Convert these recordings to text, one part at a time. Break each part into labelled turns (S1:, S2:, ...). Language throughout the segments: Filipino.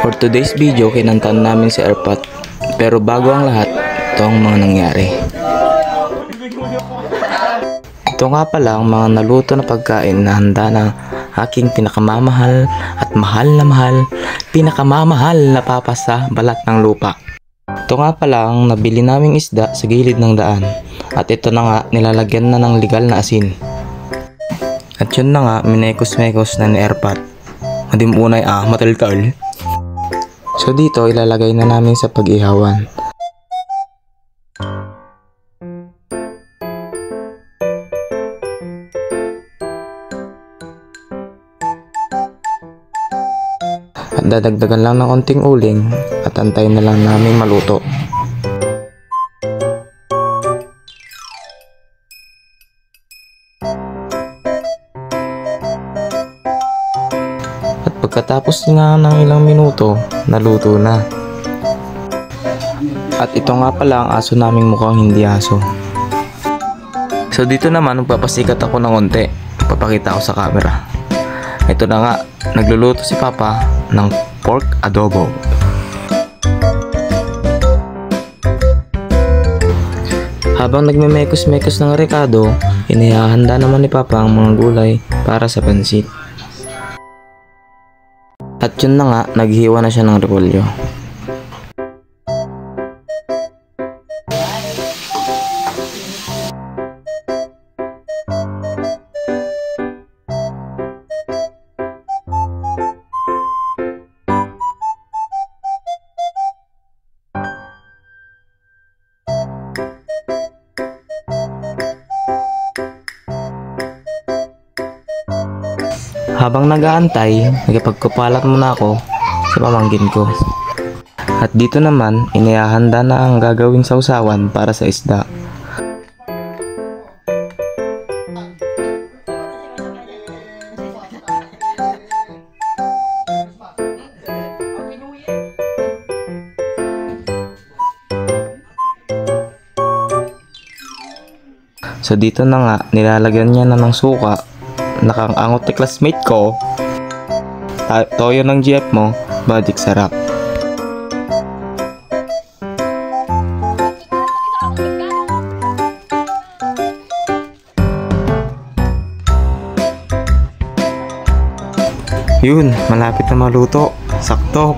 S1: For today's video, kinantahan namin si Airpot. Pero bago ang lahat, ito ang mga nangyari. Ito nga pala ang mga naluto na pagkain na handa ng aking pinakamamahal at mahal, pinakamamahal na papa sa balat ng lupa. Ito nga pala ang nabili naming isda sa gilid ng daan. At ito na nga, nilalagyan na ng legal na asin. At yun na nga, minekos-mekos na ni Airpot. Madimunay mataltal. So dito, ilalagay na namin sa pag-ihawan. At dadagdagan lang ng konting uling at antayin na lang namin maluto. At pagkatapos nga ng ilang minuto, naluto na. At ito nga pala ang aso naming mukhang hindi aso. So dito naman, magpapasikat ako ng konti. Papakita ko sa camera. Ito na nga, nagluluto si Papa ng pork adobo. Habang nagmemekos-mekos ng rekado, inihahanda naman ni Papa ang mga gulay para sa pansit. At yun na nga, naghiwa na siya ng repolyo. Habang nag-aantay, nagpagkupalat muna ako sa pamangkin ko. At dito naman, inihahanda na ang gagawing sausawan para sa isda. So dito na nga, nilalagyan niya na ng suka. Nakangangot ni classmate ko. Toyo ng GF mo, badik sarap. Yun, malapit na maluto. Sakto.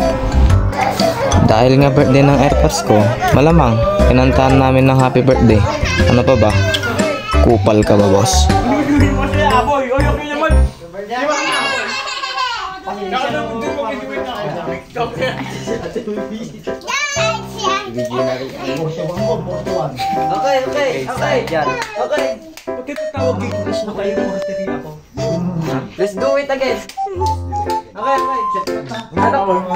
S1: Dahil nga birthday ng AirPods ko, malamang pinantahan namin ng happy birthday. Ano pa ba? Kupal ka ba, boss?
S2: Let's do it again.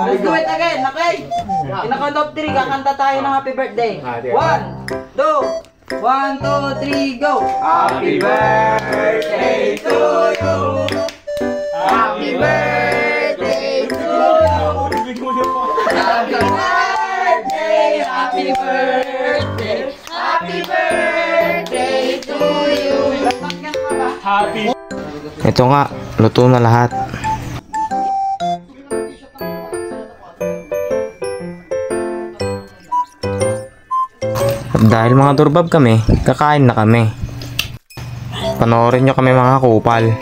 S2: Let's do it again. Okay. Kinakount of 3, kakanta tayo ng happy birthday. 1, 2, 1, 2, 3, go! Happy birthday to you! Happy birthday to you! Happy birthday! Happy birthday! Happy birthday to you! Happy.
S1: Ito nga, luto na lahat. At dahil mga durbab kami, kakain na kami. Panoorin nyo kami mga kupal.